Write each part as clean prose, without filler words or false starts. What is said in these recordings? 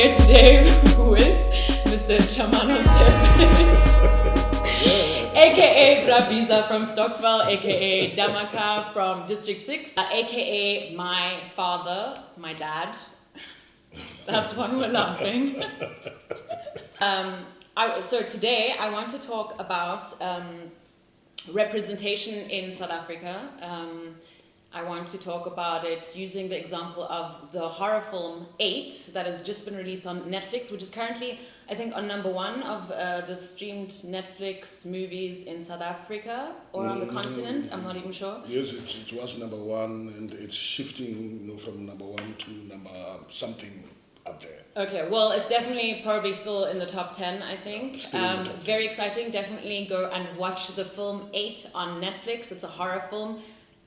here today with Mr. Tshamano Sebe, aka Brabiza from Stockville, aka Damaka from District 6, aka my father, my dad. That's why we're laughing. So today I want to talk about representation in South Africa. I want to talk about it using the example of the horror film 8 that has just been released on Netflix, which is currently, I think, on number 1 of the streamed Netflix movies in South Africa or on the continent. I'm not even sure. Yes, it was number 1, and it's shifting, from number 1 to number something up there. Okay, well, it's definitely probably still in the top 10, I think. Very exciting. Definitely go and watch the film 8 on Netflix. It's a horror film.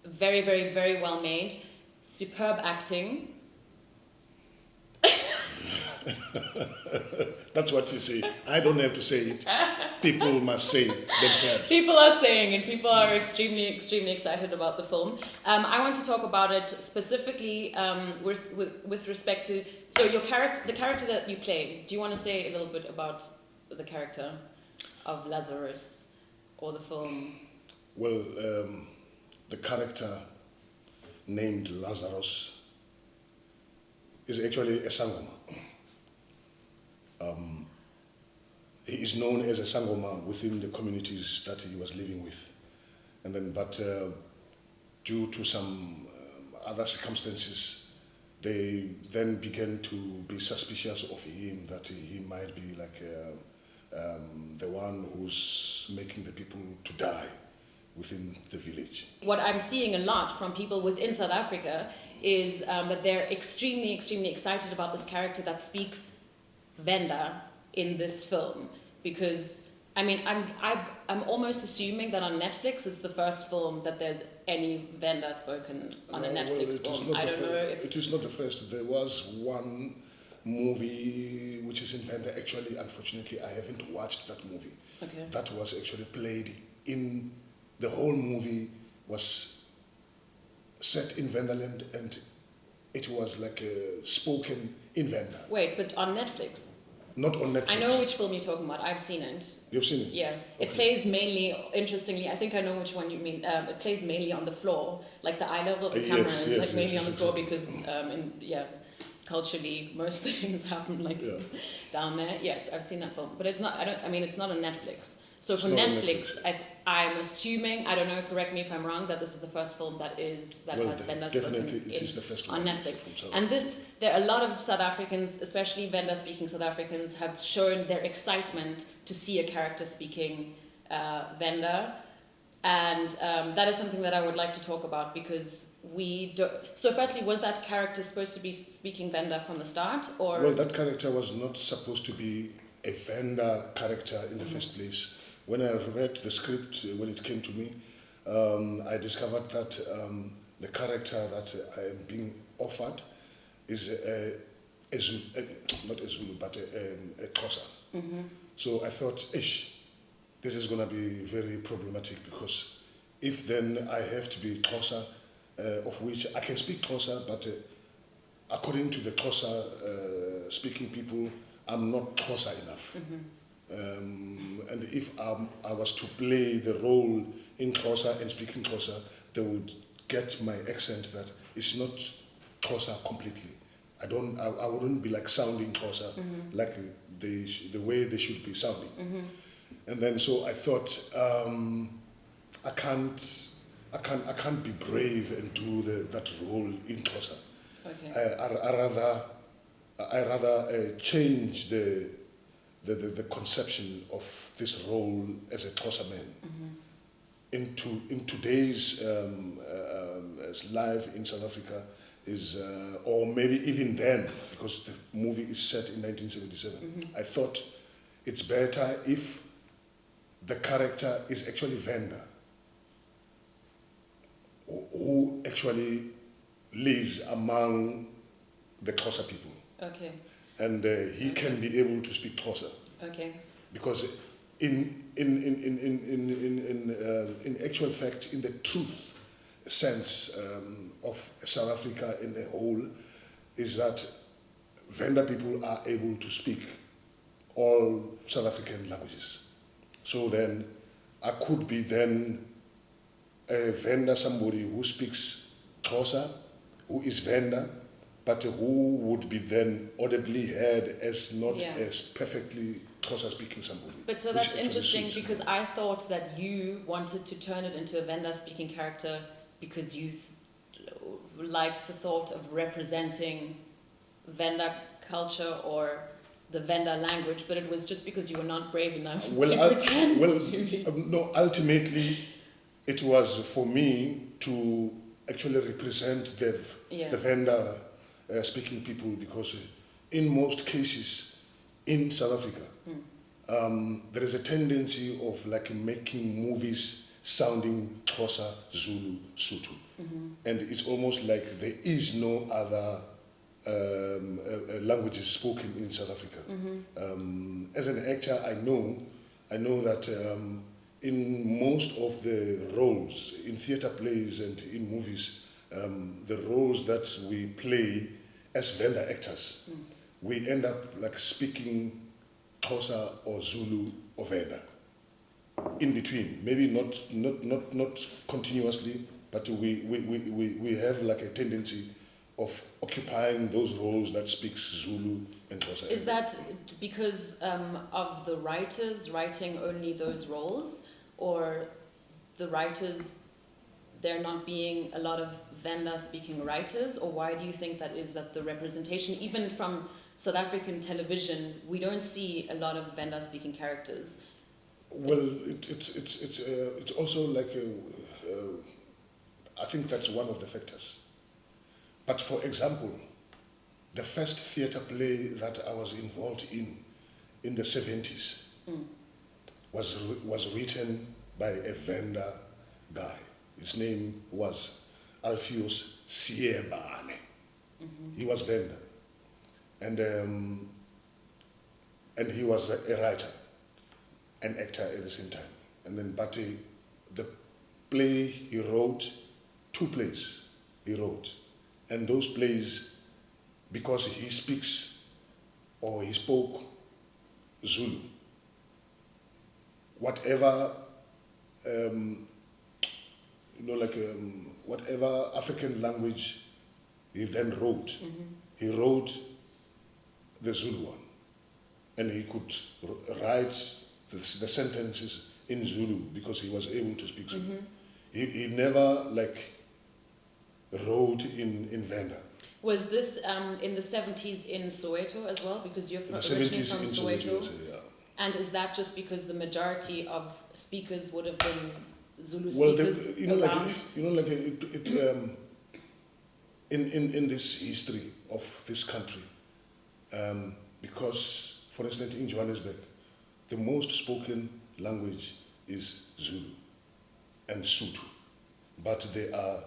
Very, very, very well made. Superb acting. That's what you say. I don't have to say it. People must say it themselves. People are saying it. People are extremely, extremely excited about the film. I want to talk about it specifically with respect to the character that you play. Do you want to say a little bit about the character of Lazarus or the film? Well, the character named Lazarus is actually a Sangoma. He is known as a Sangoma within the communities that he was living with. And then, but due to some other circumstances, they then began to be suspicious of him, that he might be like the one who's making the people to die within the village. What I'm seeing a lot from people within South Africa is that they're extremely, extremely excited about this character that speaks Venda in this film, because I mean I'm almost assuming that on Netflix it's the first film that there's any Venda spoken on a Netflix film. I don't know if it is not the first. There was one movie which is in Venda. Actually, unfortunately, I haven't watched that movie. Okay. That was actually played in. The whole movie was set in Vendaland, and it was like spoken in Venda. Wait, but on Netflix? Not on Netflix. I know which film you're talking about. I've seen it. You've seen it? Yeah. It plays mainly, interestingly, I think I know which one you mean. It plays mainly on the floor. Like the eye level of the camera is mainly on the floor because, culturally, most things happen down there. Yes, I've seen that film. But it's not, it's not on Netflix. So for Netflix, I'm assuming, I don't know, correct me if I'm wrong, that this is the first film that has Venda spoken is the first on one Netflix. And there are a lot of South Africans, especially Venda-speaking South Africans, have shown their excitement to see a character speaking Venda. And that is something that I would like to talk about, because so firstly, was that character supposed to be speaking Venda from the start? Or? Well, that character was not supposed to be a Venda character in the first place. When I read the script, when it came to me, I discovered that the character that I am being offered is not a Zulu, but a Xhosa. Mm-hmm. So I thought, this is going to be very problematic, because if then I have to be Xhosa, of which I can speak Xhosa, but according to the Xhosa speaking people, I'm not Xhosa enough. Mm-hmm. And if I was to play the role in Xhosa and speaking Xhosa, they would get my accent that it's not Xhosa completely. I wouldn't be like sounding Xhosa, mm-hmm. like the way they should be sounding. Mm-hmm. And then so I thought, I can't be brave and do that role in Xhosa. Okay. I rather change the conception of this role as a Xhosa man. Mm-hmm. In today's life in South Africa is, or maybe even then, because the movie is set in 1977, mm-hmm. I thought it's better if the character is actually Venda, who actually lives among the Xhosa people. Okay. And he can be able to speak Xhosa. Okay. Because in actual fact, in the truth sense of South Africa in a whole, is that Venda people are able to speak all South African languages. So then I could be then a Venda, somebody who speaks Xhosa, who is Venda, but who would be then audibly heard as not as perfectly Xhosa speaking somebody. But so that's interesting because I thought that you wanted to turn it into a Venda speaking character because you liked the thought of representing Venda culture or the Venda language, but it was just because you were not brave enough to pretend to be. No, ultimately it was for me to actually represent the Venda speaking people, because in most cases in South Africa there is a tendency of like making movies sounding Xhosa, Zulu, Sotho, and it's almost like there is no other languages spoken in South Africa. As an actor, I know that in most of the roles in theatre plays and in movies, the roles that we play as Venda actors, we end up like speaking Xhosa or Zulu or Venda in between. Maybe not continuously, but we have like a tendency of occupying those roles that speaks Zulu and Xhosa. Is that because of the writers writing only those roles, or the writers, there not being a lot of Venda speaking writers, or why do you think that is, that the representation, even from South African television, we don't see a lot of Venda speaking characters? Well, it's also like I think that's one of the factors. But for example, the first theatre play that I was involved in the 70s, was written by a Venda guy. His name was Alpheus Siebane. He was Venda, and he was a writer, an actor at the same time. And then, but the play he wrote, 2 plays he wrote. And those plays, because he speaks or he spoke Zulu, whatever, whatever African language he then wrote, he wrote the Zulu one. And he could write the sentences in Zulu because he was able to speak Zulu. He never wrote in Venda. Was this in the 70s in Soweto as well? Because you're originally from Soweto. Yeah. And is that just because the majority of speakers would have been Zulu Well, speakers around? In this history of this country, because, for instance, in Johannesburg, the most spoken language is Zulu and Sotho, but there are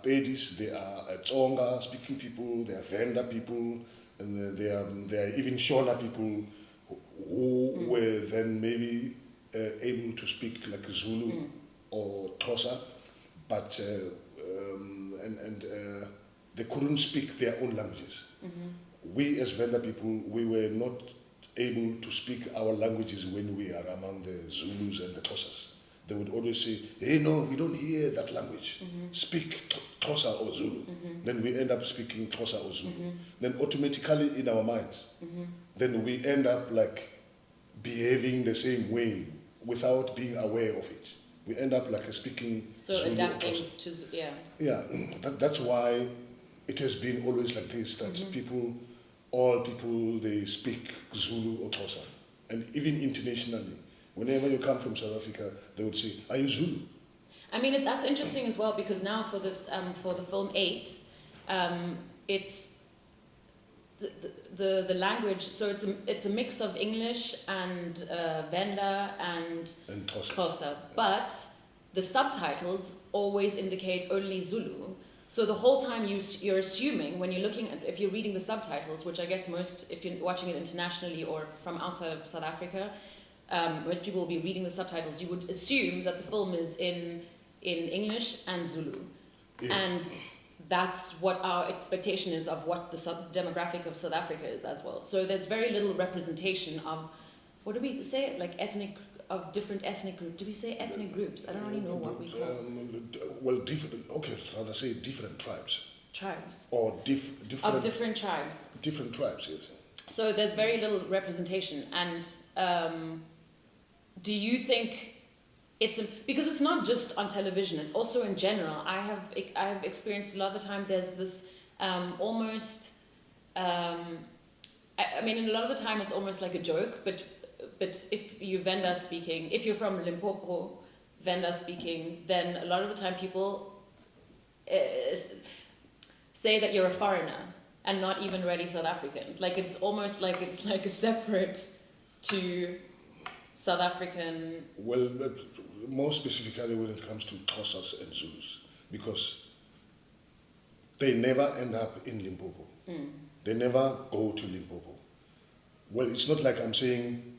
Pedis, there are Tsonga speaking people, there are Venda people, and there are even Shona people who were then maybe able to speak like Zulu or Xhosa, but they couldn't speak their own languages. We as Venda people, we were not able to speak our languages when we are among the Zulus and the Xhosas. They would always say, hey, no, we don't hear that language. Speak Xhosa or Zulu. Then we end up speaking Xhosa or Zulu. Then automatically in our minds, then we end up like behaving the same way without being aware of it. We end up like speaking Zulu adapting or Xhosa. to, Yeah, that's why it has been always like this, that all people, they speak Zulu or Xhosa. And even internationally, whenever you come from South Africa, they would say, are you Zulu? I mean, that's interesting as well, because now for this, for the film 8, it's the language, so it's a mix of English and Venda and Xhosa, but the subtitles always indicate only Zulu. So the whole time you're assuming, when you're looking at, if you're reading the subtitles, which I guess most, if you're watching it internationally or from outside of South Africa, most people will be reading the subtitles, you would assume that the film is in English and Zulu. Yes. And that's what our expectation is of what the demographic of South Africa is as well. So there's very little representation of, what do we say, like different ethnic groups. Do we say ethnic groups? I don't really know what we call well, different, okay, rather say different tribes. tribes. Or different... Of different tribes. Different tribes, yes. So there's very little representation. And do you think because it's not just on television, it's also in general. I have experienced a lot of the time there's this almost, I mean, a lot of the time it's almost like a joke, but if you're Venda speaking, if you're from Limpopo, Venda speaking, then a lot of the time people say that you're a foreigner and not even really South African. Like it's almost like it's like a separate to South African. Well, more specifically when it comes to Xhosas and Zulus, because they never end up in Limpopo. They never go to Limpopo. Well, it's not like I'm saying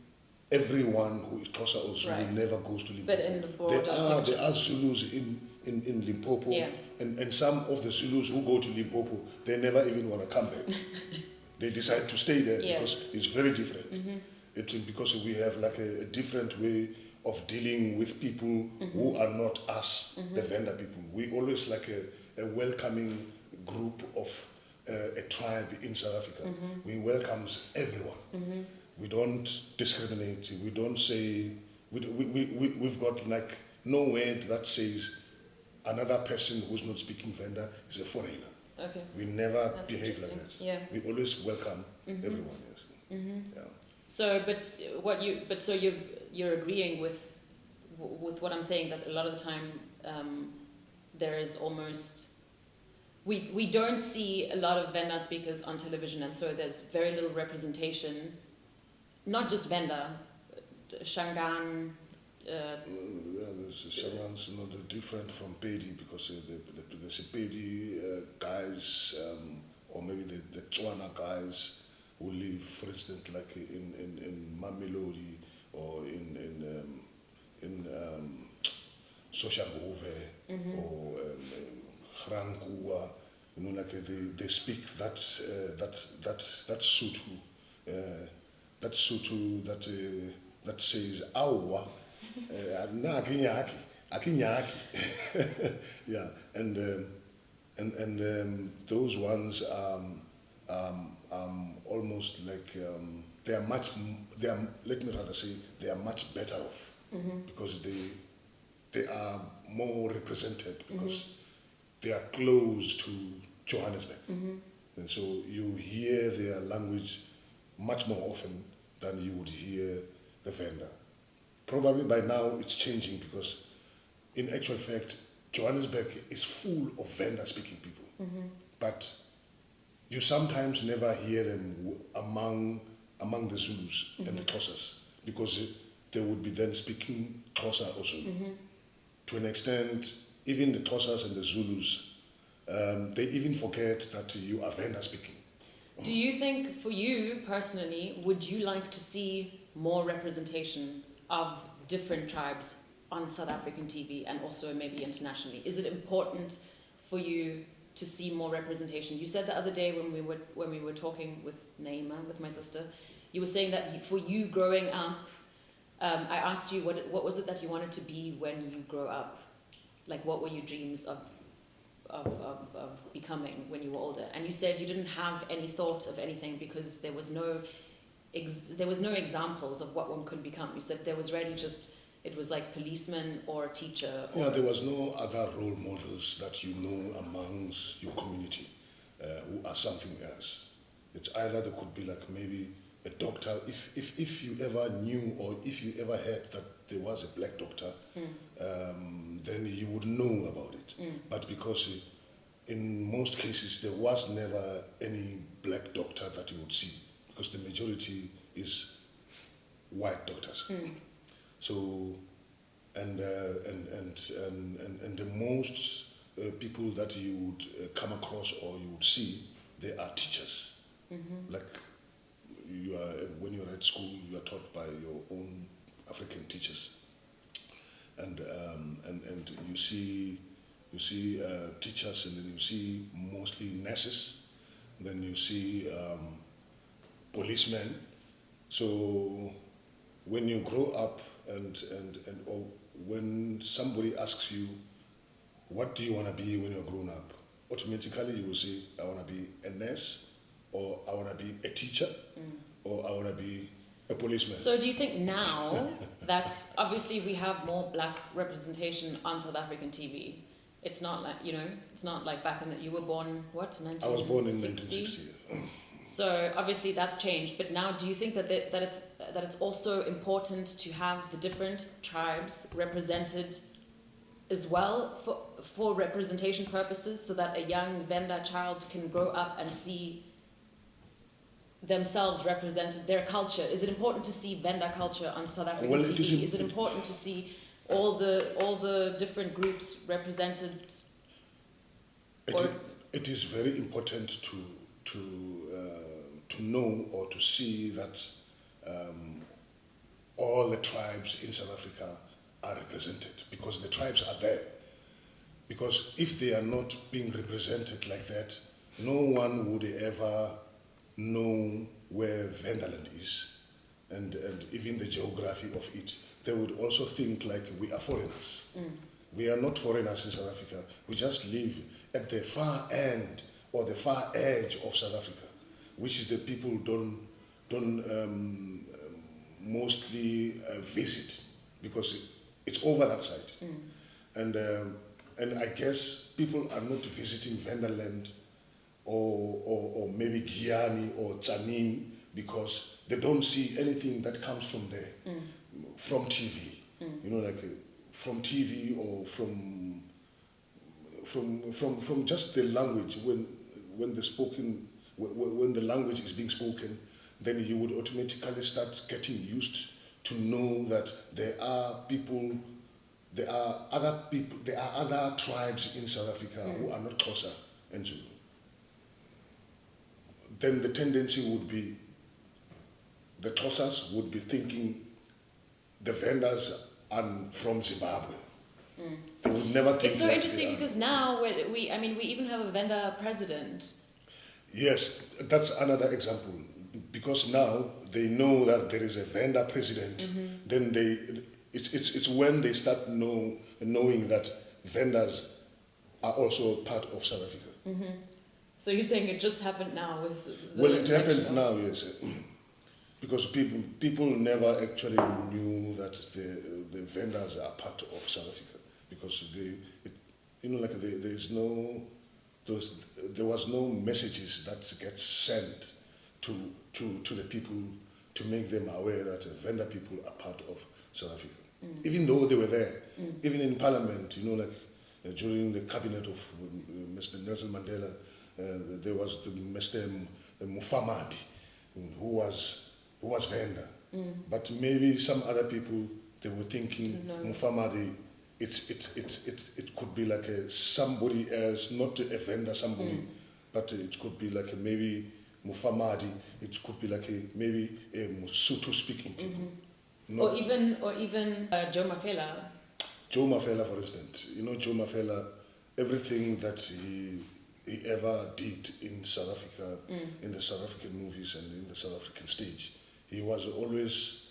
everyone who is Xhosa or Zulu never goes to Limpopo. But in the broader there are Zulus in Limpopo, and some of the Zulus who go to Limpopo, they never even want to come back. They decide to stay there because it's very different. Because we have like a different way of dealing with people who are not us, the Venda people. We always like a welcoming group of a tribe in South Africa. We welcome everyone. We don't discriminate. We don't say, we've got like no word that says another person who's not speaking Venda is a foreigner. Okay. We never behave like that. Yeah. We always welcome everyone. Yes. Yeah. So, so you're agreeing with what I'm saying, that a lot of the time there is almost we don't see a lot of Venda speakers on television, and so there's very little representation. Not just Venda, Shangaan. Shangaan's not different from Pedi, because the Sepedi guys, or maybe the Tswana guys, who live, for instance, like in Mamelodi or in Soshanguve or Garankuwa, like they speak that Sotho, that Sotho that says awa, na akinyaki, yeah, and those ones almost like they are let me rather say they are much better off, because they are more represented, because they are close to Johannesburg, and so you hear their language much more often than you would hear the Venda. Probably by now it's changing, because in actual fact Johannesburg is full of Venda speaking people, but you sometimes never hear them among the Zulus and the Xhosas, because they would be then speaking Xhosa also. To an extent, even the Xhosas and the Zulus, they even forget that you are Venda speaking. Do you think, for you personally, would you like to see more representation of different tribes on South African TV and also maybe internationally? Is it important for you to see more representation? You said the other day when we were talking with Naima, with my sister, you were saying that for you growing up, I asked you what was it that you wanted to be when you grow up? Like, what were your dreams of becoming when you were older? And you said you didn't have any thought of anything because there was no examples of what one could become. You said there was really just, it was like policeman or teacher. Yeah, there was no other role models that you know amongst your community who are something else. It's either there could be like maybe a doctor, if you ever knew or if you ever heard that there was a black doctor, then you would know about it. But because in most cases there was never any black doctor that you would see, because the majority is white doctors. So, and the most people that you would come across or you would see, they are teachers. Like when you're at school, you are taught by your own African teachers, and you see you see teachers, and then you see mostly nurses, then you see policemen. So when you grow up or when somebody asks you, what do you want to be when you're grown up? Automatically you will say, I want to be a nurse, or I want to be a teacher, or I want to be a policeman. So do you think now that obviously we have more black representation on South African TV, it's not like, it's not like back in that you were born, what, 1960? I was born in 1960. So obviously that's changed, but now do you think that it's also important to have the different tribes represented as well for representation purposes, so that a young Venda child can grow up and see themselves represented, their culture? Is it important to see Venda culture on South African TV? Is it important to see all the different groups represented? It is very important to know or to see that all the tribes in South Africa are represented, because the tribes are there. Because if they are not being represented like that, no one would ever know where Vendaland is, and even the geography of it. They would also think like we are foreigners. We are not foreigners in South Africa. We just live at the far end or the far edge of South Africa, which is the people don't mostly visit, because it's over that side. And I guess people are not visiting Vendaland or maybe Guyana or Tsanin because they don't see anything that comes from there, from TV. From TV or from just the language. When the language is being spoken, then you would automatically start getting used to know that there are other tribes in South Africa who are not Xhosa and Zulu. Then the tendency would be the Xhosas would be thinking the Vendas are from Zimbabwe. They would never think. It's so interesting because now we even have a Venda president. Yes, that's another example. Because now they know that there is a Venda president, then it's when they start knowing that Vendas are also part of South Africa. So you're saying it just happened now with the Well, it election? happened now, yes. Because people never actually knew that the Vendas are part of South Africa, because there was no messages that get sent to the people to make them aware that Venda people are part of South Africa. Even though they were there, even in Parliament, during the cabinet of Mr. Nelson Mandela, there was Mr. Mufamadi, who was Venda. But maybe some other people, they were thinking Mufamadi, it could be like somebody else, not a Venda somebody, but it could be like maybe Mufamadi, it could be like maybe a Mosotho speaking people. Or even Joe Mafela. Joe Mafela, for instance. Joe Mafela, everything that he ever did in South Africa, in the South African movies and in the South African stage, he was always,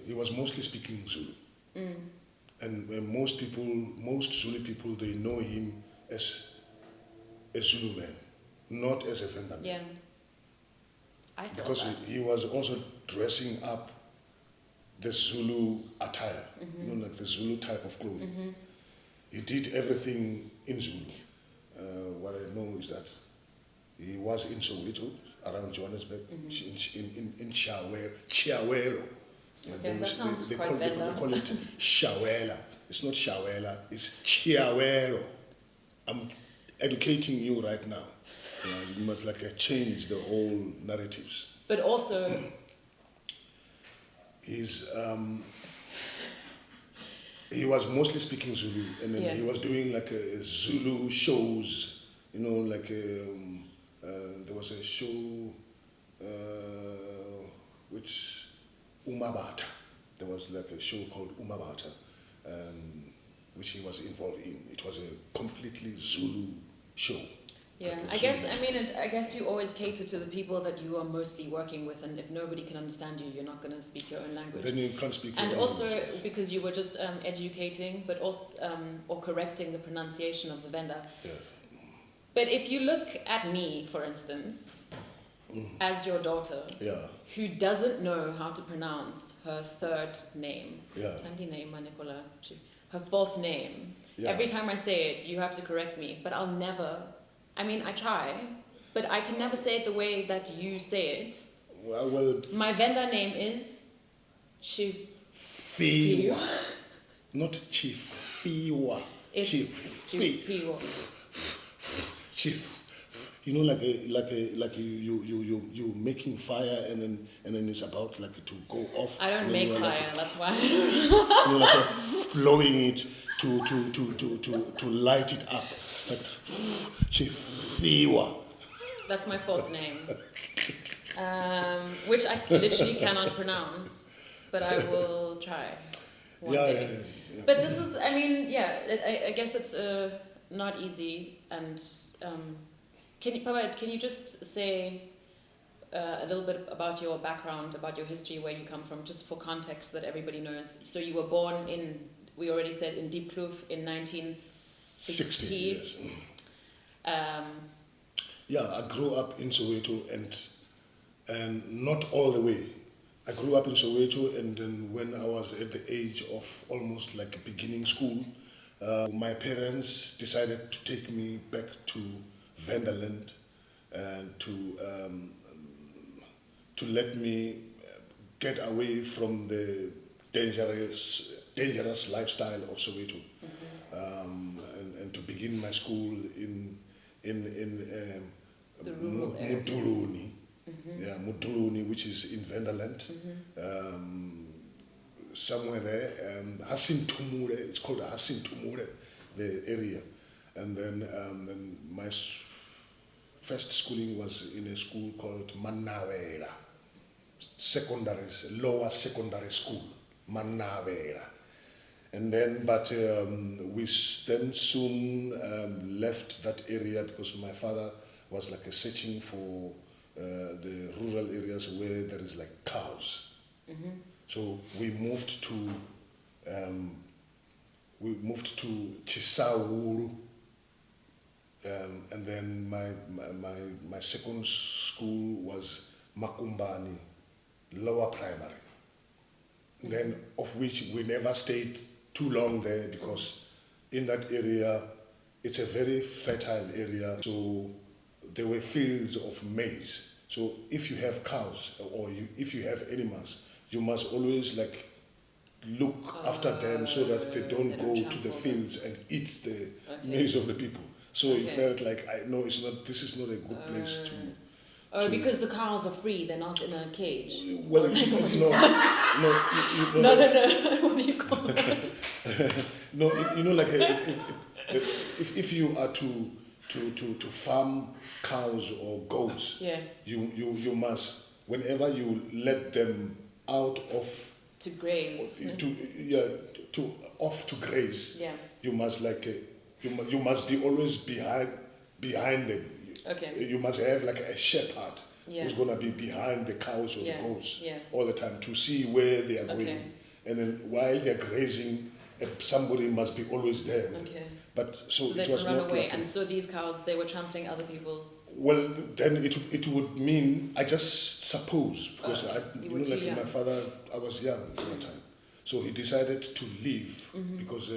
he was mostly speaking Zulu. And most Zulu people, they know him as a Zulu man, not as a Venda man. Yeah. I thought because that. he was also dressing up the Zulu attire, like the Zulu type of clothing. He did everything in Zulu. What I know is that he was in Soweto, around Johannesburg, in Chiawero. Okay, that sounds they quite call it Shawela. It's not Shawela, it's Chiawero. I'm educating you right now. You must change the whole narratives. But also, he was mostly speaking Zulu, and then he was doing Zulu shows. There was a show which Umabata. There was a show called Umabata, which he was involved in. It was a completely Zulu show. Yeah, Like a I guess, Zulu I mean, I guess you always cater to the people that you are mostly working with, and if nobody can understand you, you're not going to speak your own language. Then you can't speak. And your also language, yes. because you were just educating, but also or correcting the pronunciation of the Venda. Yes. But if you look at me, for instance, as your daughter, Yeah. who doesn't know how to pronounce her third name, Yeah. her fourth name, Yeah. every time I say it, you have to correct me. But I'll never. I mean, I try, but I can never say it the way that you say it. Well, My Venda name is Fiwa. Not Chifiwa. It's Chifiwa. Chief. You know, like you making fire and then it's about like to go off. I don't make fire. That's why. You know, like blowing it to light it up. Like Chifiwa. That's my fourth name, which I literally cannot pronounce, but I will try. One day. Yeah. But this is, I mean, I guess it's not easy. And can you just say a little bit about your background, about your history, where you come from, just for context that everybody knows? So you were born in, we already said, in Diepkloof in 1960. Yes. Yeah, I grew up in Soweto and not all the way. I grew up in Soweto, and then when I was at the age of almost like beginning school, my parents decided to take me back to Vendaland and to let me get away from the dangerous lifestyle of Soweto, and to begin my school in the rural Mutuluni. Yeah, Mutuluni, which is in Vendaland. Somewhere there, Hasintumure, it's called Hasintumure, the area. And then my first schooling was in a school called Manavera, lower secondary school, Manavera. And then, but we then soon left that area because my father was like searching for the rural areas where there is like cows. So we moved to Chisawuru, and then my second school was Makumbani, lower primary. Then of which we never stayed too long there because in that area it's a very fertile area. So there were fields of maize. So if you have cows or if you have animals, you must always like look after them so that they don't go to the fields and eat the maize of the people. So it felt like this is not a good place to. Oh, because the cows are free; they're not in a cage. Well, no. What do you call it? No, if you are to farm cows or goats, you must, whenever you let them out of to graze, to graze, you must you must be always behind them. Okay. You must have like a shepherd who's gonna be behind the cows or the goats all the time to see where they are going, and then while they're grazing, somebody must be always there. But so they it was can run not away, like and so these cows, they were trampling other people's. Well, then it would mean, I just suppose, because my father, I was young at that time, so he decided to leave because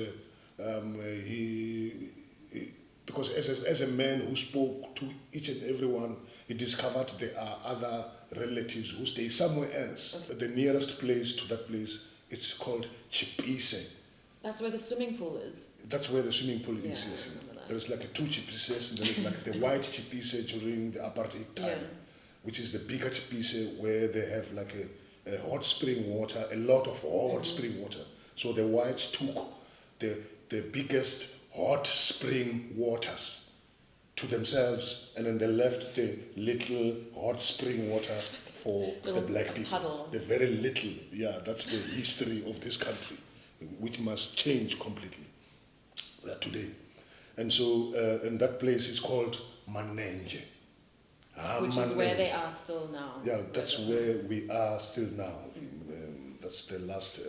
because as a man who spoke to each and everyone, he discovered there are other relatives who stay somewhere else. The nearest place to that place, it's called Chipise. That's where the swimming pool is. That's where the swimming pool is, yes. There's like two Chipises, and there's like the white Chipise during the apartheid time, which is the bigger Chipise where they have like a hot spring water, a lot of hot spring water. So the whites took the biggest hot spring waters to themselves, and then they left the little hot spring water for the black people. Puddle. The very little, that's the history of this country, which must change completely. today. And so, and that place is called Manenje. Which is where they are still now. Yeah, that's where we are still now. That's the last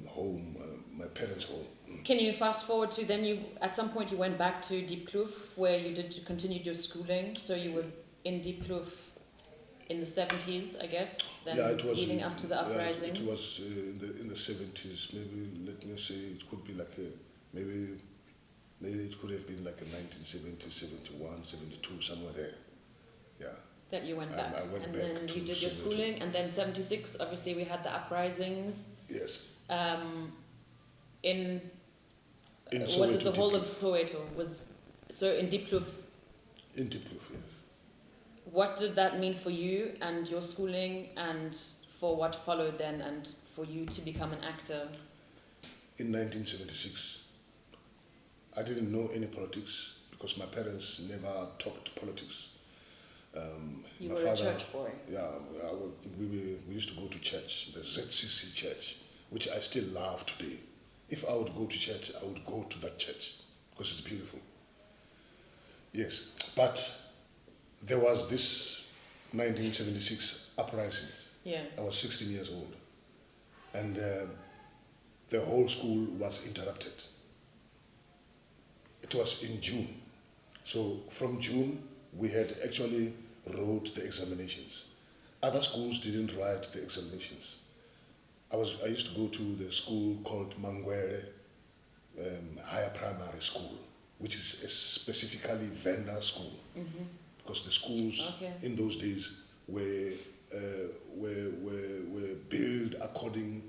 home, my parents' home. Can you fast forward to then you, at some point you went back to Diepkloof where you continued your schooling, so you were in Diepkloof in the 70s, I guess, then yeah, it was leading up to the uprisings? It was in the 70s, maybe, let me say, it could be like maybe it could have been like a 1970, 71, 72, somewhere there. Yeah. That you went back. I went and back then to you did your 72. schooling, and then 76, obviously we had the uprisings. Yes. In Soweto, was it the whole of Soweto? So in Diepkloof? In Diepkloof, yes. What did that mean for you and your schooling, and for what followed then, and for you to become an actor? In 1976, I didn't know any politics because my parents never talked politics. You my were father, a church boy. Yeah, we used to go to church, the ZCC church, which I still love today. If I would go to church, I would go to that church because it's beautiful. Yes, but there was this 1976 uprising. Yeah. I was 16 years old, and the whole school was interrupted. It was in June. So from June, we had actually wrote the examinations. Other schools didn't write the examinations. I used to go to the school called Mangwere Higher Primary School, which is a specifically Venda school, because the schools in those days were built according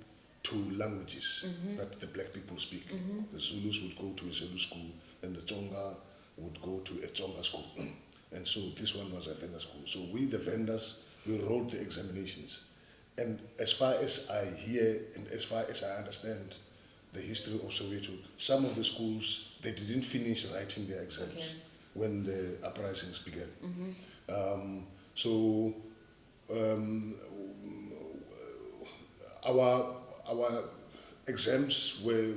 to languages that the black people speak. The Zulus would go to a Zulu school, and the Tsonga would go to a Tsonga school. And so this one was a Venda school. So we, the Vendas, we wrote the examinations. And as far as I hear and as far as I understand the history of Soweto, some of the schools, they didn't finish writing their exams when the uprisings began. Our exams were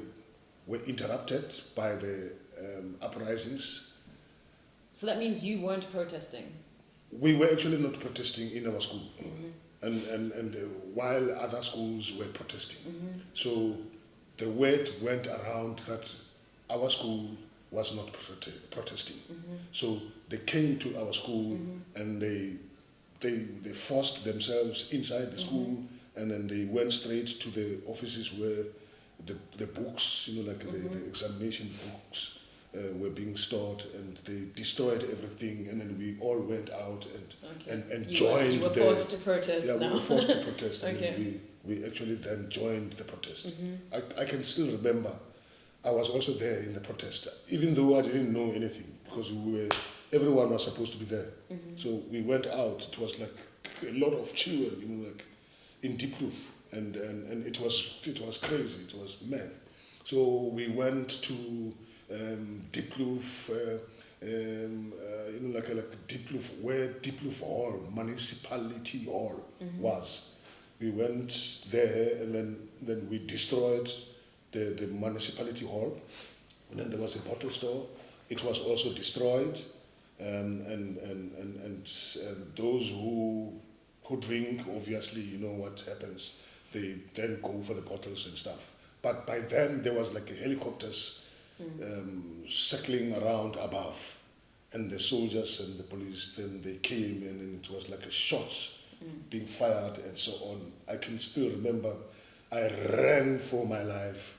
interrupted by the uprisings. So that means you weren't protesting? We were actually not protesting in our school, and while other schools were protesting. So the word went around that our school was not protesting. So they came to our school and they forced themselves inside the school, and then they went straight to the offices where the books, like the examination books, were being stored, and they destroyed everything, and then we all went out and joined. You were forced to protest. Yeah, now. we were forced to protest, and then we actually then joined the protest. I can still remember, I was also there in the protest, even though I didn't know anything, because everyone was supposed to be there. So we went out. It was like a lot of children, like in Diepkloof, and it was crazy. It was mad. So we went to Diepkloof, like Diepkloof, where Diepkloof Hall, Municipality Hall was. We went there, and then we destroyed the Municipality Hall. And then there was a bottle store. It was also destroyed, and those who drink, obviously, you know what happens. They then go for the bottles and stuff. But by then there was like helicopters circling around above, and the soldiers and the police, then they came, and then it was like a shots being fired and so on. I can still remember I ran for my life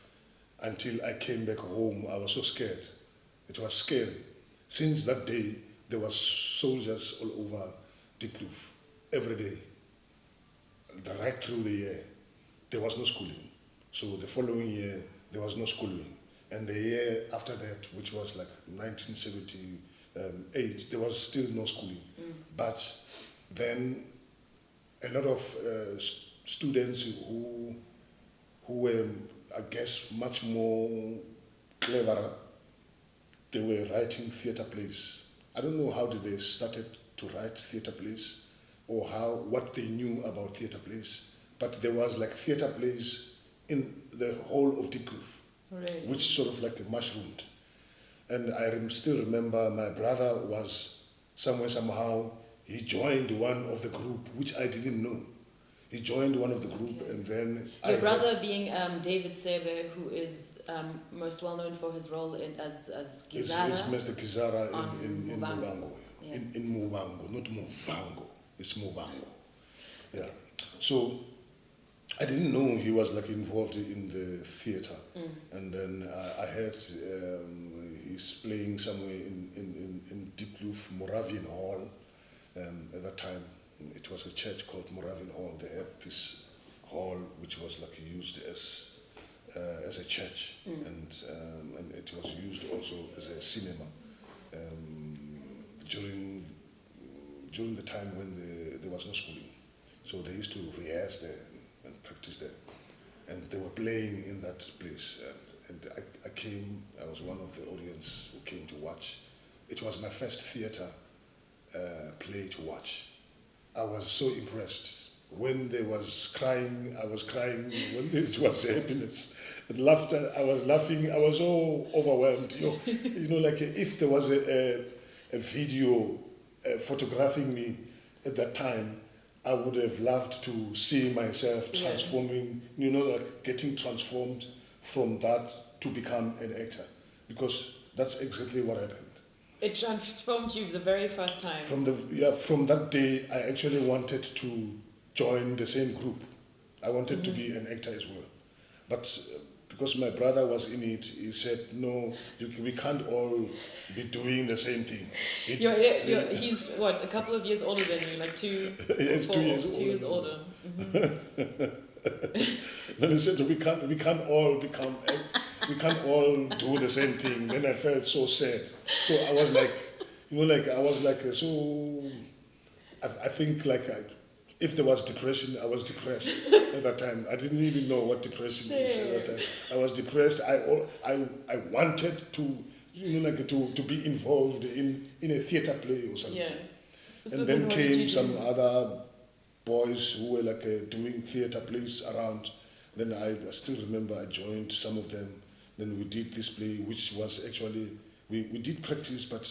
until I came back home. I was so scared. It was scary. Since that day, there was soldiers all over Diepkloof every day. Right through the year, there was no schooling. So the following year, there was no schooling. And the year after that, which was like 1978, there was still no schooling. But then a lot of students who were, I guess, much more clever, they were writing theater plays. I don't know how they started to write theater plays, or what they knew about theater plays, but there was like theater plays in the whole of Diepkloof. Really? which sort of like mushroomed. And I still remember my brother was somehow, he joined one of the group, which I didn't know. He joined one of the group, and then your brother being David Sebe, who is most well known for his role as Gizara. Is Mr. Gizara in Mubango. Mubango. Yeah. In Mubango, not Muvango. It's Mubango. Yeah. So I didn't know he was like involved in the theatre. And then I heard he's playing somewhere in Diepkloof, Moravian Hall. At that time, it was a church called Moravian Hall. They had this hall which was like used as a church, and it was used also as a cinema during the time when there was no schooling. So they used to rehearse there and practice there, and they were playing in that place. And I was one of the audience who came to watch. It was my first theatre play to watch. I was so impressed. When there was crying, I was crying. When it was happiness and laughter, I was laughing. I was so overwhelmed. Like if there was a video photographing me at that time, I would have loved to see myself transforming, like getting transformed from that to become an actor, because that's exactly what happened. It transformed you the very first time. From that day, I actually wanted to join the same group. I wanted to be an actor as well. But because my brother was in it, he said, no, we can't all be doing the same thing. He's what, a couple of years older than you, like two, yes, 2 years older. 2 years older. Then he said, we can't all do the same thing. Then I felt so sad. So I was like, I think if there was depression, I was depressed at that time. I didn't even know what depression is at that time. I was depressed. I wanted to, to be involved in a theatre play or something. Yeah. And then came some other boys who were doing theatre plays around. Then I still remember I joined some of them. Then we did this play, which was actually, we did practice, but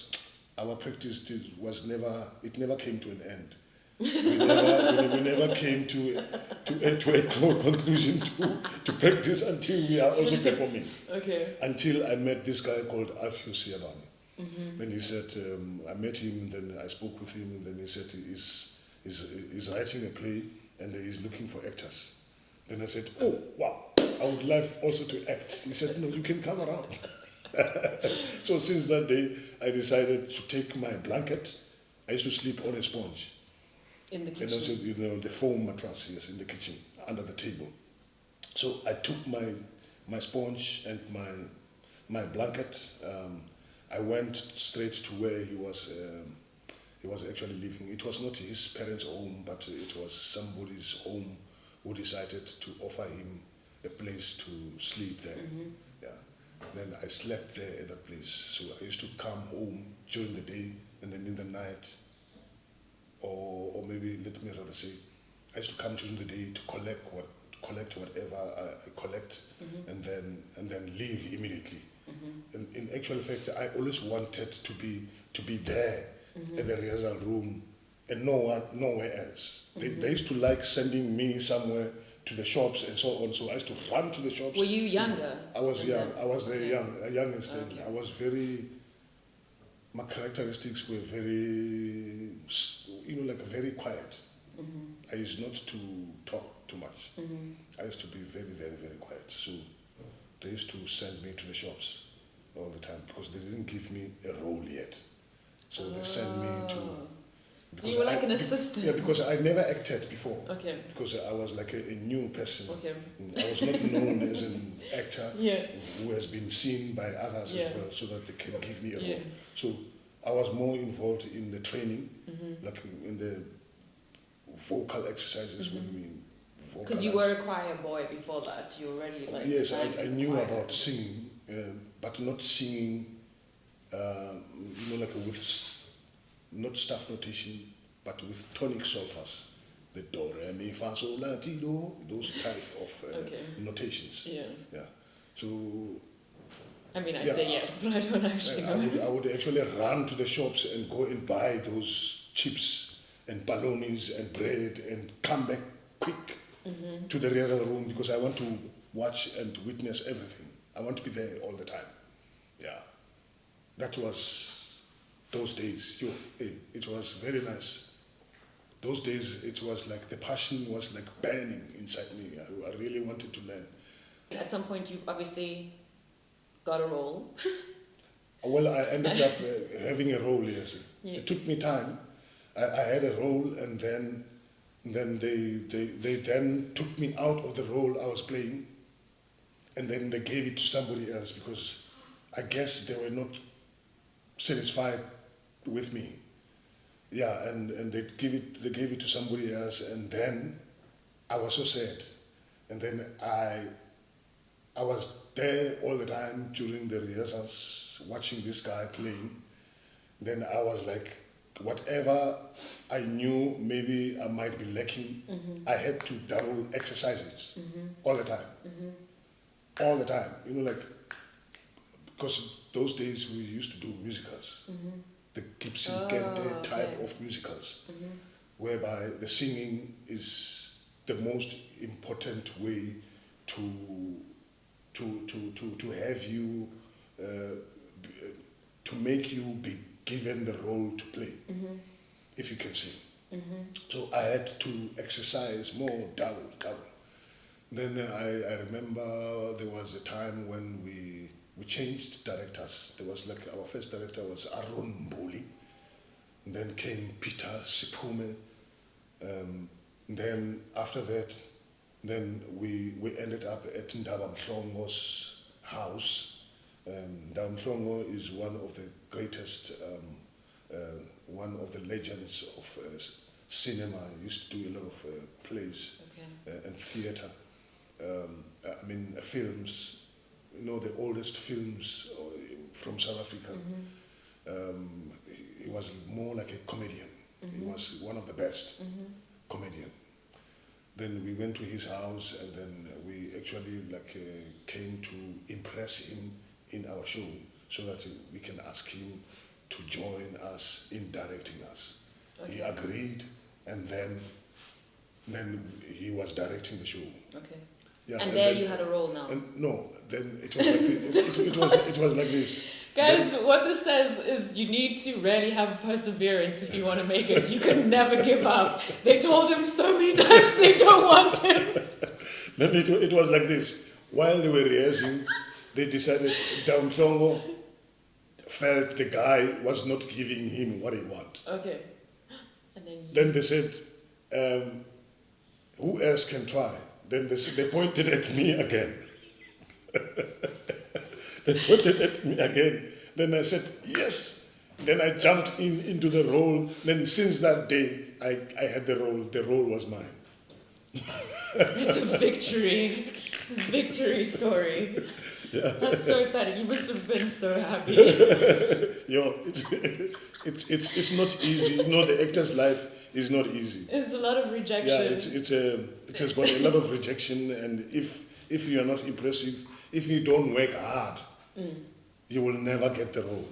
our practice it never came to an end. We never came to a conclusion to practice until we are also performing. Okay. Until I met this guy called Afio Siabane. Then he said, I met him, then I spoke with him, and then he said he's writing a play and he's looking for actors. Then I said, oh, wow, I would love also to act. He said, no, you can come around. So since that day, I decided to take my blanket. I used to sleep on a sponge. In the kitchen? And also, the foam mattress, yes, in the kitchen, under the table. So I took my sponge and my blanket. I went straight to where he was actually living. It was not his parents' home, but it was somebody's home who decided to offer him a place to sleep there. Yeah. Then I slept there at that place. So I used to come home during the day, and then in the night, or maybe let me rather say, I used to come during the day to collect whatever I collect, and then leave immediately. In actual fact, I always wanted to be there at the rehearsal room and nowhere else. They used to like sending me somewhere to the shops and so on. So I used to run to the shops. Were you younger? I was young. I was the youngest. Okay. I was my characteristics were very, very quiet. I used not to talk too much. I used to be very, very, very quiet. So they used to send me to the shops all the time because they didn't give me a role yet. So they sent me to... So you were like an assistant? Yeah, because I never acted before. Okay. Because I was like a new person. Okay. I was not known as an actor yeah. who has been seen by others as well, so that they can give me a role. Yeah. So I was more involved in the training, like in the vocal exercises when we vocalize. Because you were a choir boy before that. You already like... Yes, I knew about singing, but not singing, with... not staff notation, but with tonic solfas, the do, re, mi, fa, sol, la, ti, do, those type of notations. Yeah. Yeah. So I mean, I Yeah, say yes, but I don't actually know. I would actually run to the shops and go and buy those chips and balonis and bread and come back quick to the rehearsal room because I want to watch and witness everything. I want to be there all the time. Yeah. That was those days. It was very nice. Those days, it was like the passion was like burning inside me. I really wanted to learn. At some point, you obviously got a role. Well, I ended up having a role, yes. Yeah. It took me time. I had a role, and then they then took me out of the role I was playing, and then they gave it to somebody else because I guess they were not satisfied with me. Yeah, and they gave it to somebody else, and then I was so sad, and then I was there all the time during the rehearsals, watching this guy playing. Then I was like, whatever I knew maybe I might be lacking, I had to double exercise it all the time. All the time. You know, like, because those days we used to do musicals, the Gibson Kente type of musicals, whereby the singing is the most important way to have you, to make you be given the role to play, if you can sing. So I had to exercise more, double. Then I remember there was a time when we changed directors. There was like, our first director was Aaron Mbuli. Then came Peter Sipume. Then after that, then we ended up at Ndaba Mhlongo's house. Ndaba Mhlongo is one of the greatest, one of the legends of cinema. He used to do a lot of plays and theatre. I mean, films, you know, the oldest films from South Africa. He was more like a comedian. He was one of the best comedian. Then we went to his house, and then we actually came to impress him in our show so that we can ask him to join us in directing us. Okay. He agreed, and then he was directing the show. Okay. Yeah, and there you had a role now. No, then it was like this. it was like this. Guys, what this says is you need to really have perseverance if you want to make it. You can never give up. They told him so many times they don't want him. Then it was like this. While they were rehearsing, they decided Damhlongo felt the guy was not giving him what he wanted. Okay. And then they said, who else can try? Then they pointed at me again. They pointed at me again. Then I said, yes. Then I jumped into the role. Then since that day, I had the role. The role was mine. It's a victory story. Yeah. That's so exciting. You must have been so happy. Yo, it's not easy. You know, the actor's life is not easy. It's a lot of rejection. Yeah, it has got a lot of rejection, and if you are not impressive, if you don't work hard, you will never get the role.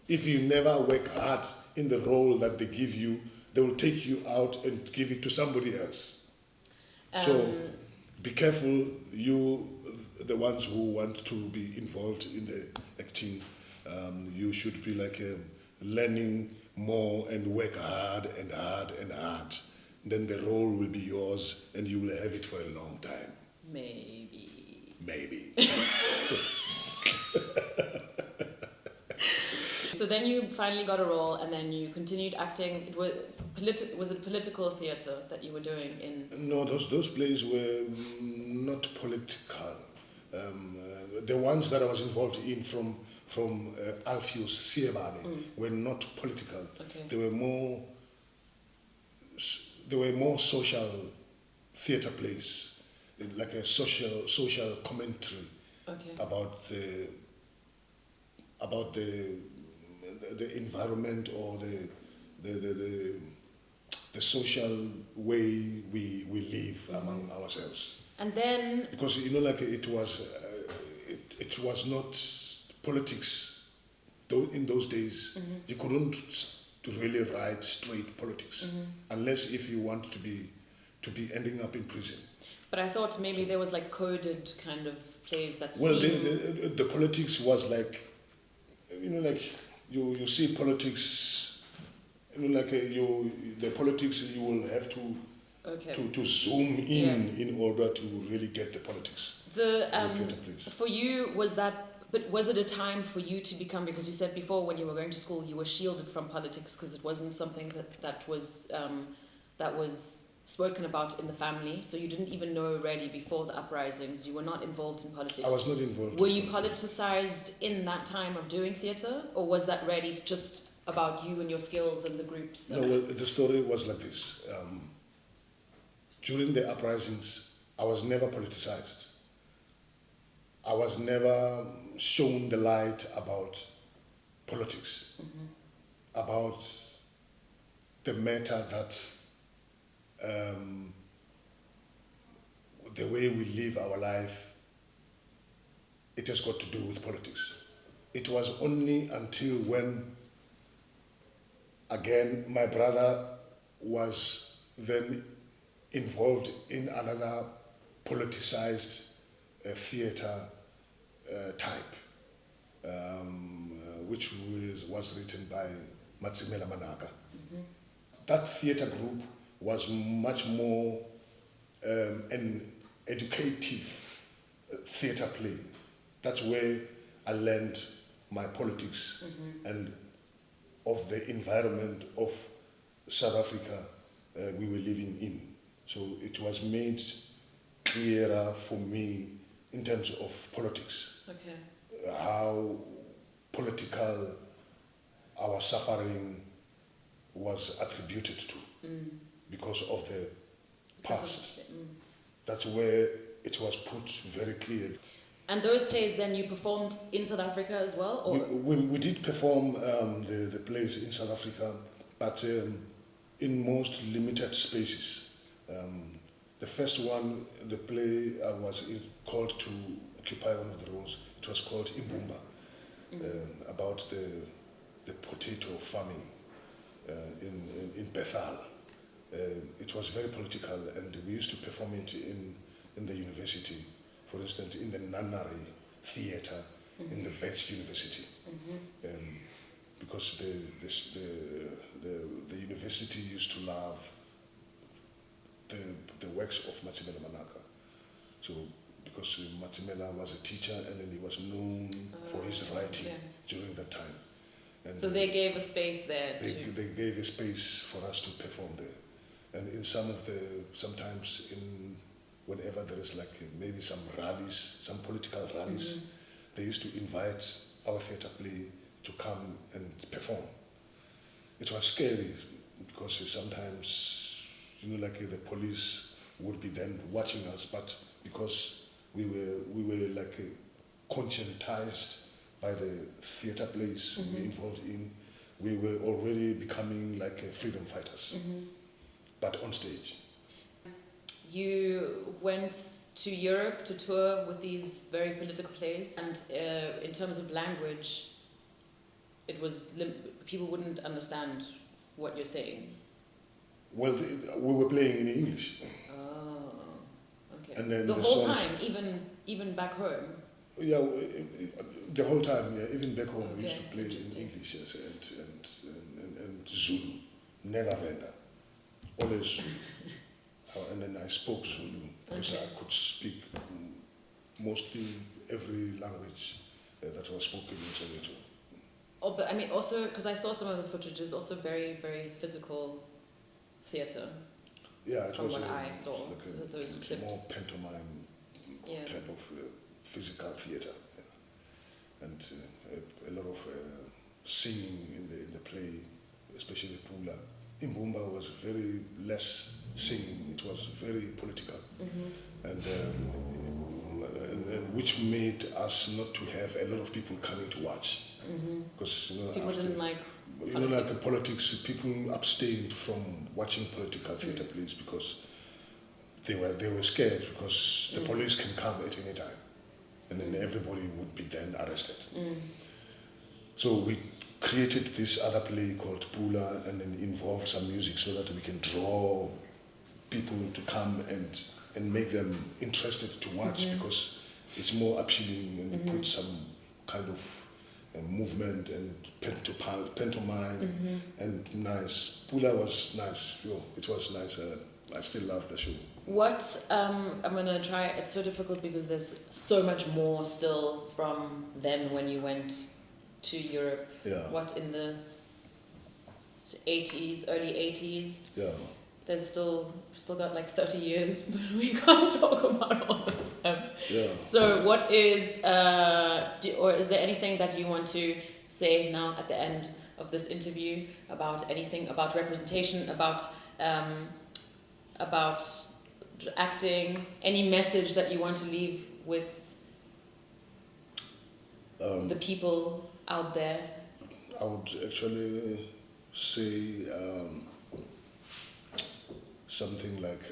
If you never work hard in the role that they give you, they will take you out and give it to somebody else. So be careful, the ones who want to be involved in the acting. You should be learning more and work hard and hard and hard. Then the role will be yours and you will have it for a long time. Maybe. So then you finally got a role, and then you continued acting. Was it political theatre that you were doing in? No, those plays were not political. The ones that I was involved in from Alpheus Siebane were not political. Okay. They were more social theatre plays, like a social commentary about the environment or the social way we live among ourselves. And then, because it was not politics, though in those days, you couldn't really write straight politics unless if you want to be ending up in prison. But I thought maybe there was like coded kind of plays that Well, seem... the politics was like, like you see politics, like the politics you will have to zoom in order to really get the politics. The theatre plays. for you, was it a time for you to become, because you said before when you were going to school you were shielded from politics because it wasn't something that was spoken about in the family, so you didn't even know already before the uprisings, you were not involved in politics? I was not involved. Were you politicized in that time of doing theatre, or was that really just about you and your skills and the groups? No, well, the story was like this. During the uprisings, I was never politicized. I was never shown the light about politics, about the matter that the way we live our life, it has got to do with politics. It was only until when, again, my brother was then involved in another politicized theatre type, which was written by Matsimela Manaka. That theatre group was much more an educative theatre play. That's where I learned my politics and of the environment of South Africa we were living in. So it was made clearer for me in terms of politics. Okay. How political our suffering was attributed to because of the past. That's where it was put very clear. And those plays then you performed in South Africa as well? Or? We did perform the plays in South Africa, but in most limited spaces. The first one, the play was called to occupy one of the roles. It was called Imbumba, about the potato farming in Bethal. It was very political, and we used to perform it in the university. For instance, in the Nunnery Theatre in the Wits University, because the university used to love the works of Matsimela Manaka. So, because Matsimela was a teacher and then he was known for his writing during that time. And so they gave a space there. They gave a space for us to perform there, and in sometimes whenever there is like maybe some rallies, some political rallies, they used to invite our theatre play to come and perform. It was scary because sometimes, like the police would be then watching us, but because we were like conscientized by the theatre plays we were involved in, we were already becoming like freedom fighters, but on stage. You went to Europe to tour with these very political plays, and in terms of language, it was people wouldn't understand what you're saying. Well, we were playing in English. Oh, okay. And then the whole time, even back home. Yeah, the whole time. Yeah, even back home, we used to play in English, yes, and Zulu, never Venda, always Zulu. And then I spoke Zulu because I could speak mostly every language that was spoken in Soweto. Oh, but I mean also, because I saw some of the footage, is also very, very physical theatre. Yeah, it from was what I saw, like those clips. More pantomime type of physical theatre. Yeah. And a lot of singing in the play, especially Pula. Imbumba was very less singing, it was very political, and which made us not to have a lot of people coming to watch, because people didn't like politics. People abstained from watching political theatre plays because they were scared because the police can come at any time. and then everybody would be then arrested. So we created this other play called Pula, and then involved some music so that we can draw people to come and make them interested to watch, because it's more appealing, and you put some kind of movement and pantomime and nice. Pula was nice. Yo, it was nice. I still love the show. What, I'm going to try, it's so difficult because there's so much more still from then when you went to Europe. Yeah. What, in the 80s, early 80s? Yeah. There's still got like 30 years, but we can't talk about all of them. Yeah. So what is, or is there anything that you want to say now at the end of this interview about anything, about representation, about acting, any message that you want to leave with the people out there? I would actually say something like,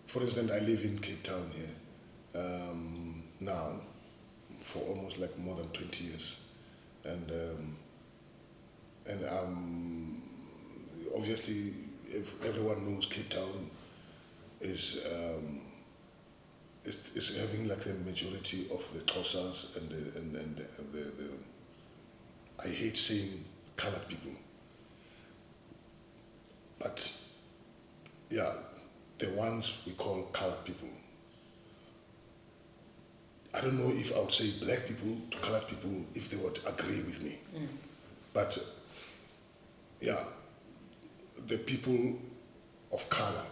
for instance, I live in Cape Town here now for almost like more than 20 years, and obviously everyone knows Cape Town is having like the majority of the Xhosas and the I hate saying colored people, but yeah, the ones we call colored people. I don't know if I would say black people to colored people if they would agree with me, but yeah, the people of color,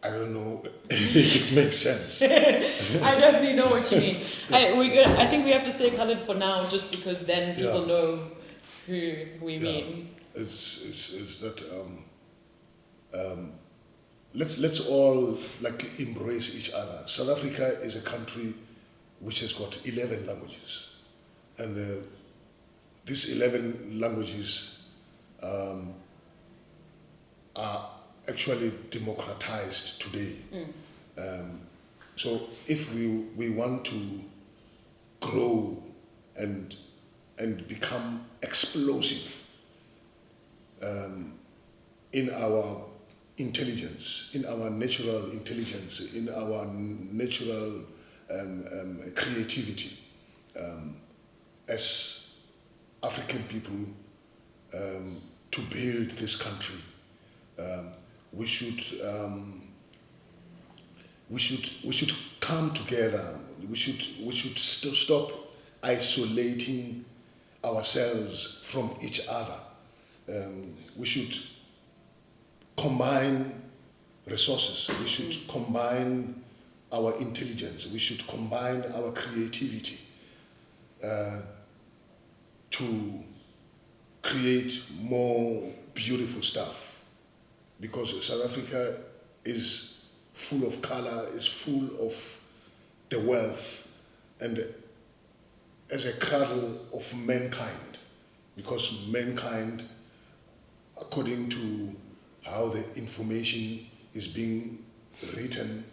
I don't know if it makes sense. I definitely know what you mean. I think we have to say colored for now, just because then people know who we mean. It's that let's all like embrace each other. South Africa is a country which has got 11 languages, and these 11 languages are actually democratized today. So if we want to grow and become explosive in our intelligence, in our natural intelligence, in our natural creativity, as African people, to build this country, we should come together. We should stop isolating ourselves from each other. We should combine resources. We should combine our intelligence. We should combine our creativity to create more beautiful stuff. Because South Africa is full of color, is full of the wealth, and as a cradle of mankind. Because mankind, according to how the information is being written,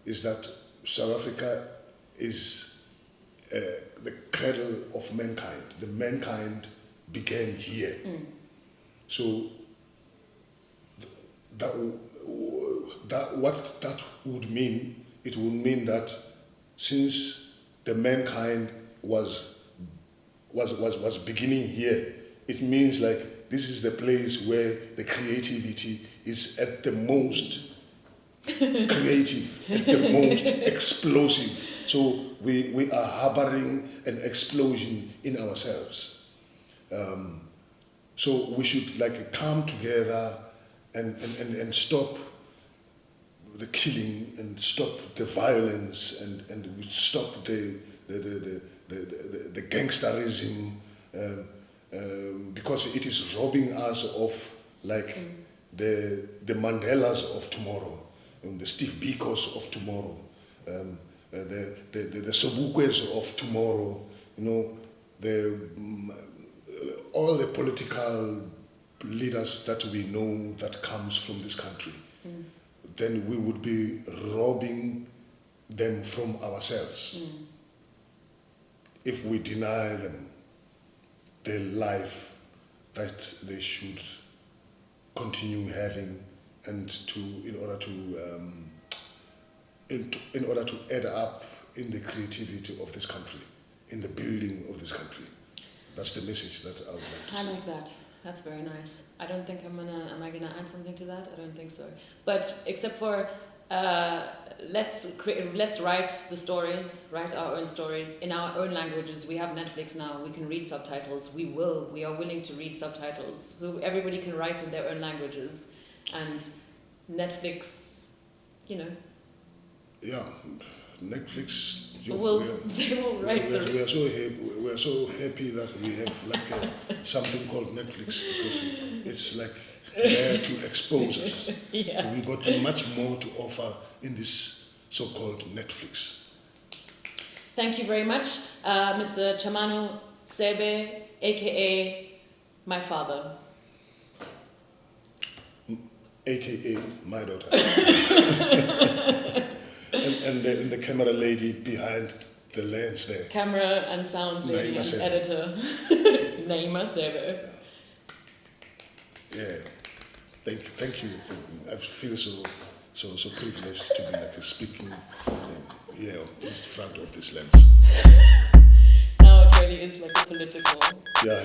is that South Africa is the cradle of mankind. The mankind began here. So what that would mean, it would mean that since the mankind was beginning here, it means like this is the place where the creativity is at the most creative, at the most explosive. So we are harboring an explosion in ourselves. So we should like come together and stop the killing and stop the violence and we stop the gangsterism, because it is robbing us of like the Mandelas of tomorrow, the Steve Bikos of tomorrow, the Sobukwes of tomorrow, all the political leaders that we know that comes from this country. then we would be robbing them from ourselves if we deny them the life that they should continue having, and in order to add up in the creativity of this country, in the building of this country. That's the message that I would like to I say. like that. That's very nice. I don't think am I gonna add something to that? I don't think so. But except for let's write the stories, write our own stories in our own languages. We have Netflix now. We can read subtitles. We are willing to read subtitles. So everybody can write in their own languages, and Netflix, you know. Yeah, Netflix. They will write We are so happy. We are so happy that we have like something called Netflix, because it's like there to expose us. Yeah. We got much more to offer in this so-called Netflix. Thank you very much, Mr. Tshamano Sebe, aka my father. AKA my daughter. and the camera lady behind the lens there. Camera and sound lady Naima and Sebe. editor. Naima Sebe. Yeah. Thank you. I feel so privileged to be like speaking in front of this lens. Now it really is like a political. Yeah.